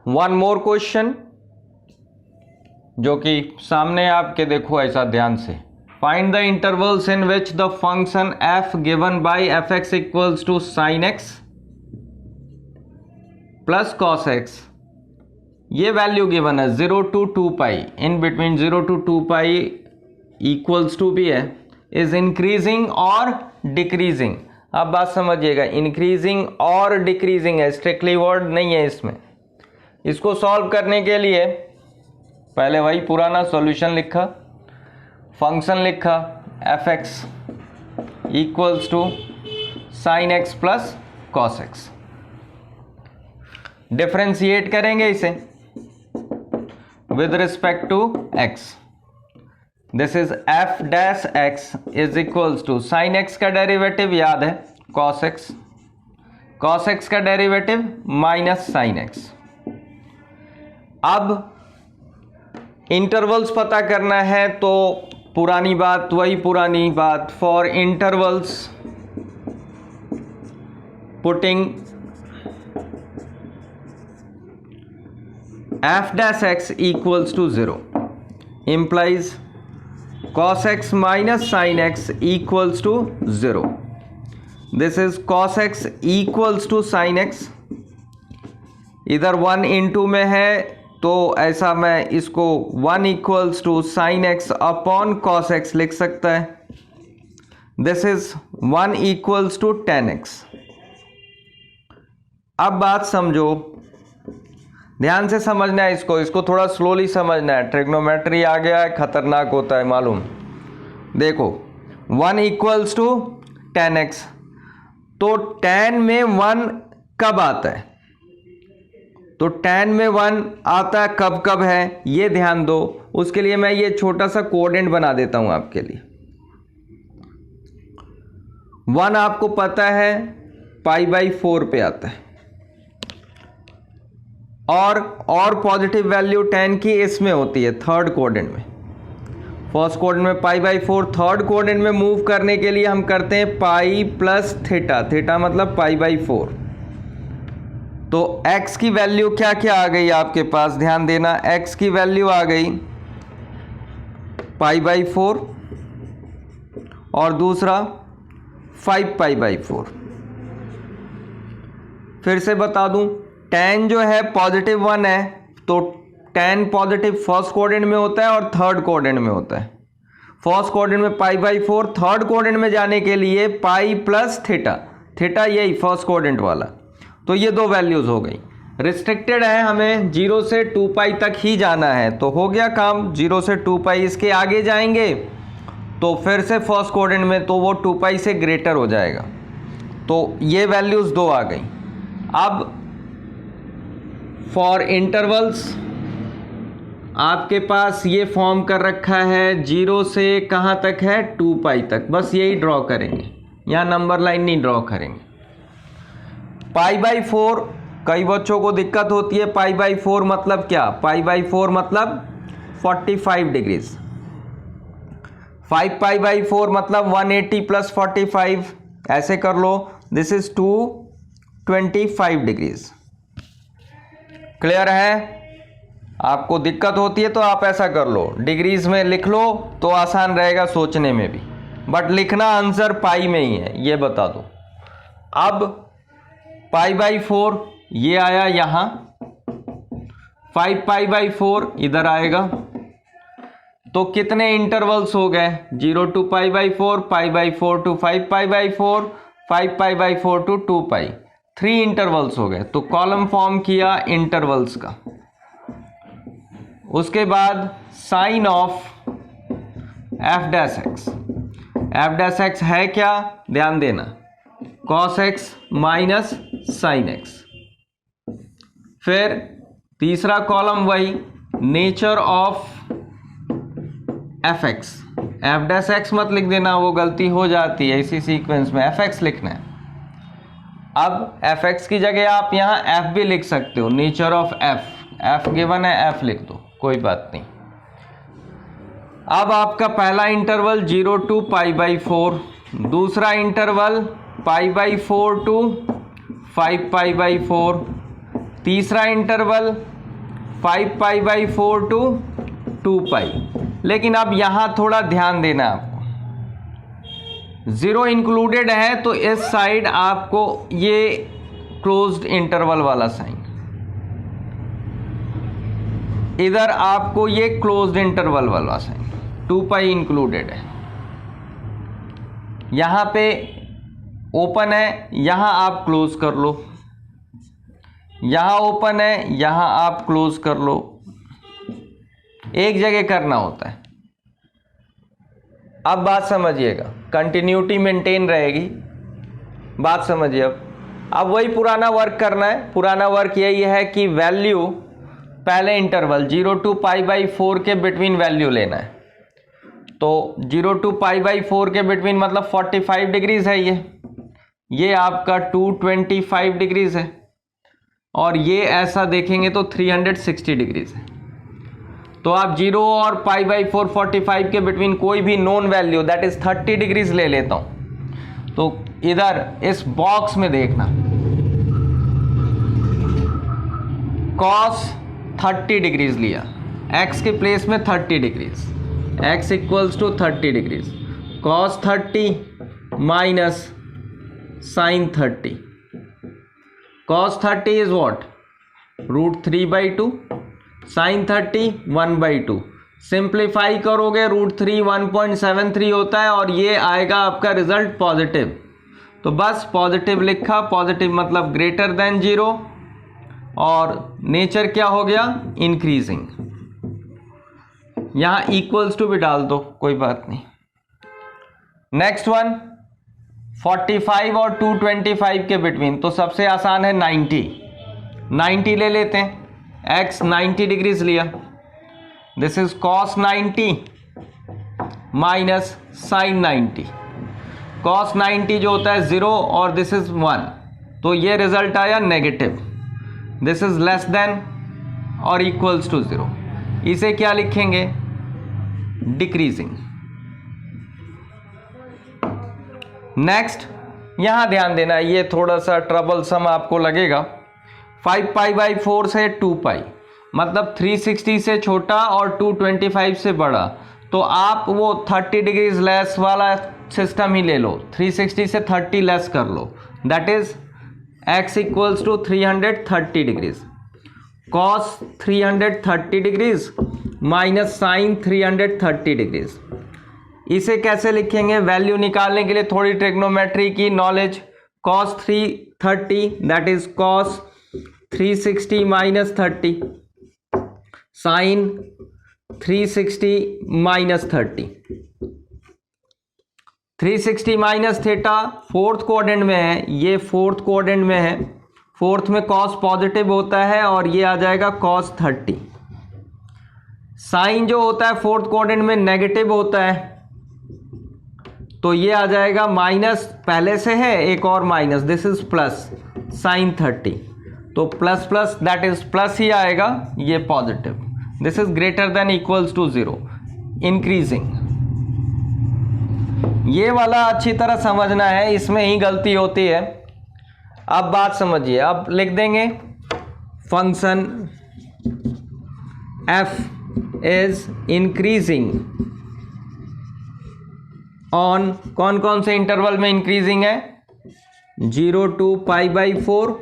One more question जो कि सामने आपके, देखो ऐसा ध्यान से। Find the intervals in which the function f given by fx equals to sin x plus cos x, ये वैल्यू गिवन है 0 to 2 पाई, इन बिटवीन 0 to 2 पाई इक्वल्स टू भी है, इज इंक्रीजिंग और डिक्रीजिंग। अब बात समझिएगा, इंक्रीजिंग और डिक्रीजिंग है, स्ट्रिक्टली वर्ड नहीं है इसमें। इसको सॉल्व करने के लिए पहले वही पुराना सॉल्यूशन लिखा, फंक्शन लिखा fx equals to sin x plus cos x, differentiate करेंगे इसे with respect to x। This is f dash x is equals to sin x का डेरिवेटिव याद है cos x, cos x का डेरिवेटिव माइनस sin x। अब intervals पता करना है तो पुरानी बात, वही पुरानी बात, for intervals putting f dash x equals to 0 implies cos x minus sin x equals to 0. This is cos x equals to sin x, इधर 1 into में है तो ऐसा मैं इसको 1 equals to sin x upon cos x लिख सकता है। This is 1 equals to tan x। अब बात समझो, ध्यान से समझना है इसको थोड़ा स्लोली समझना है। ट्रिग्नोमेट्री आ गया है, खतरनाक होता है मालूम। देखो 1 इक्वल्स टू tan x, तो tan में 1 कब आता है? तो tan में 1 आता है कब कब है ये ध्यान दो। उसके लिए मैं ये छोटा सा कोऑर्डिनेट बना देता हूं आपके लिए। 1 आपको पता है π/4 पे आता है, और पॉजिटिव वैल्यू tan की इसमें होती है थर्ड कोऑर्डिनेट में। फर्स्ट कोऑर्डिनेट में π/4, थर्ड कोऑर्डिनेट में मूव करने के लिए हम करते हैं पाई प्लस थीटा, थीटा मतलब π/4। तो x की वैल्यू क्या क्या आ गई आपके पास, ध्यान देना। x की वैल्यू आ गई π/4 और दूसरा 5π/4। फिर से बता दूं, tan जो है पॉजिटिव 1 है तो tan पॉजिटिव फर्स्ट कोऑर्डिनेट में होता है और थर्ड कोऑर्डिनेट में होता है। फर्स्ट कोऑर्डिनेट में π/4, थर्ड कोऑर्डिनेट में जाने के लिए पाई प्लस थीटा, थीटा यही फर्स्ट कोऑर्डिनेट वाला। तो ये दो वैल्यूज हो गई। रिस्ट्रिक्टेड है, हमें 0 से 2 पाई तक ही जाना है, तो हो गया काम 0 से 2 पाई। इसके आगे जाएंगे तो फिर से फर्स्ट कोऑर्डिनेट में तो वो 2 पाई से ग्रेटर हो जाएगा। तो ये वैल्यूज दो आ गई। अब फॉर इंटरवल्स आपके पास ये फॉर्म कर रखा है, 0 से कहाँ तक है 2 पाई तक, बस यही ड्रॉ करेंगे, यहाँ नंबर लाइन नहीं ड्रॉ करेंगे। π/4 कई बच्चों को दिक्कत होती है, π/4 मतलब क्या, π/4 मतलब 45 डिग्रीज, 5π/4 मतलब 180 प्लस 45, ऐसे कर लो, दिस इज 225 डिग्रीज। क्लियर है? आपको दिक्कत होती है तो आप ऐसा कर लो, डिग्रीज में लिख लो तो आसान रहेगा सोचने में भी, बट लिखना आंसर पाई में ही है, ये बता दो। अब π/4 ये आया यहां, 5π/4 इधर आएगा, तो कितने इंटरवल्स हो गए, 0 to π/4, π/4 to 5π/4, 5π/4 to 2 pi, 3 intervals हो गए। तो कॉलम फॉर्म किया इंटरवल्स का। उसके बाद sine of f dash x, f dash x है क्या, ध्यान देना, cos x minus sine x। फिर तीसरा कॉलम वही, nature of fx, f dash x मत लिख देना, वो गलती हो जाती है इसी सीक्वेंस में, fx लिखना है। अब fx की जगह आप यहां f भी लिख सकते हो, नेचर ऑफ f गिवन है, f लिख दो, कोई बात नहीं। अब आपका पहला इंटरवल 0 to π/4, दूसरा इंटरवल π/4 to 5π/4, तीसरा इंटरवल 5π/4 टू 2π। लेकिन अब यहां थोड़ा ध्यान देना आपको, 0 इंक्लूडेड है तो इस साइड आपको ये क्लोज्ड इंटरवल वाला साइन, इधर आपको ये क्लोज्ड इंटरवल वाला साइन, 2π इंक्लूडेड है। यहां पे ओपन है, यहां आप क्लोज कर लो, यहां ओपन है, यहां आप क्लोज कर लो, एक जगह करना होता है। अब बात समझिएगा, कंटिन्यूटी मेंटेन रहेगी, बात समझिए। अब वही पुराना वर्क करना है। पुराना वर्क यही है कि वैल्यू पहले इंटरवल 0 to π/4 के बिटवीन वैल्यू लेना है। तो 0 to π/4 के बिटवीन मतलब 45 डिग्रीज है, ये आपका 225 डिग्रीज है, और ये ऐसा देखेंगे तो 360 डिग्रीज है। तो आप 0 और π/4 45 के बिटवीन कोई भी known value that is 30 degrees ले लेता हूं। तो इधर इस बॉक्स में देखना, cos 30 डिग्रीज लिया, x के प्लेस में 30 degrees, x equals to 30 degrees, cos 30 minus sin 30, cos 30 is what, √3/2, sin 30 1/2। Simplify करोगे √3 1.73 होता है, और ये आएगा आपका रिजल्ट पॉजिटिव। तो बस पॉजिटिव लिखा, पॉजिटिव मतलब ग्रेटर देन 0, और नेचर क्या हो गया, इंक्रीजिंग। यहां इक्वल्स टू भी डाल दो, कोई बात नहीं। नेक्स्ट वन 45 और 225 के बिटवीन, तो सबसे आसान है 90 ले लेते हैं। x 90 डिग्रीज लिया, this is cos 90 minus sin 90। cos 90 जो होता है 0 और दिस इज 1, तो ये रिजल्ट आया negative. This is less than और इक्वल्स टू 0। इसे क्या लिखेंगे, डिक्रीजिंग। नेक्स्ट यहां ध्यान देना, ये थोड़ा सा ट्रबलसम आपको लगेगा। 5π/4 से 2π मतलब 360 से छोटा और 225 से बड़ा, तो आप वो 30 डिग्रीज लेस वाला सिस्टम ही ले लो, 360 से 30 लेस कर लो, that is x equals to 330 degrees, cos 330 degrees minus sine 330 degrees. इसे कैसे लिखेंगे, वैल्यू निकालने के लिए थोड़ी ट्रिग्नोमेट्री की knowledge. cos 330 that is cos 360 minus 30, sine 360 minus 30। 360 minus theta fourth quadrant में है, ये फोर्थ क्वाड्रेंट में है, फोर्थ में cos पॉजिटिव होता है, और ये आ जाएगा cos 30। साइन जो होता है फोर्थ क्वाड्रेंट में नेगेटिव होता है, तो ये आ जाएगा माइनस, पहले से है एक और minus, this is plus sine 30, तो plus plus that is plus ही आएगा, ये positive. This is greater than equals to 0, increasing. ये वाला अच्छी तरह समझना है, इसमें ही गलती होती है। अब बात समझिए, अब लिख देंगे function f is increasing on, कौन कौन से इंटरवल में इंक्रीजिंग है, 0 to π/4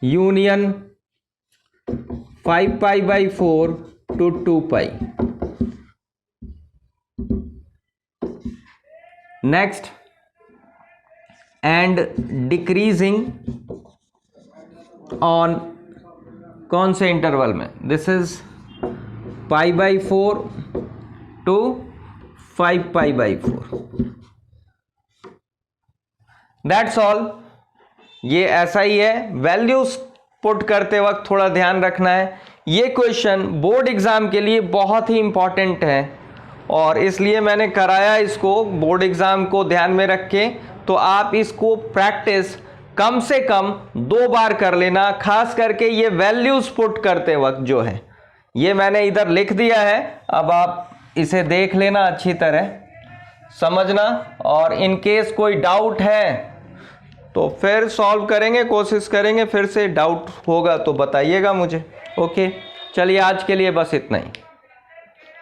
union 5π/4 to 2π। Next and decreasing on कौन से इंटरवल में, this is π/4 to 5π/4। That's all, ये ऐसा ही है। वैल्यूज पुट करते वक्त थोड़ा ध्यान रखना है, ये क्वेश्चन बोर्ड एग्जाम के लिए बहुत ही इंपॉर्टेंट है, और इसलिए मैंने कराया इसको बोर्ड एग्जाम को ध्यान में रख के। तो आप इसको प्रैक्टिस कम से कम 2 बार कर लेना, खास करके ये वैल्यूज पुट करते वक्त जो है, ये मैंने इधर लिख दिया है, अब आप इसे देख लेना अच्छी तरह, समझना, और इन केस कोई डाउट है तो फिर सॉल्व करेंगे, कोशिश करेंगे, फिर से डाउट होगा तो बताइएगा मुझे। ओके, चलिए आज के लिए बस इतना ही।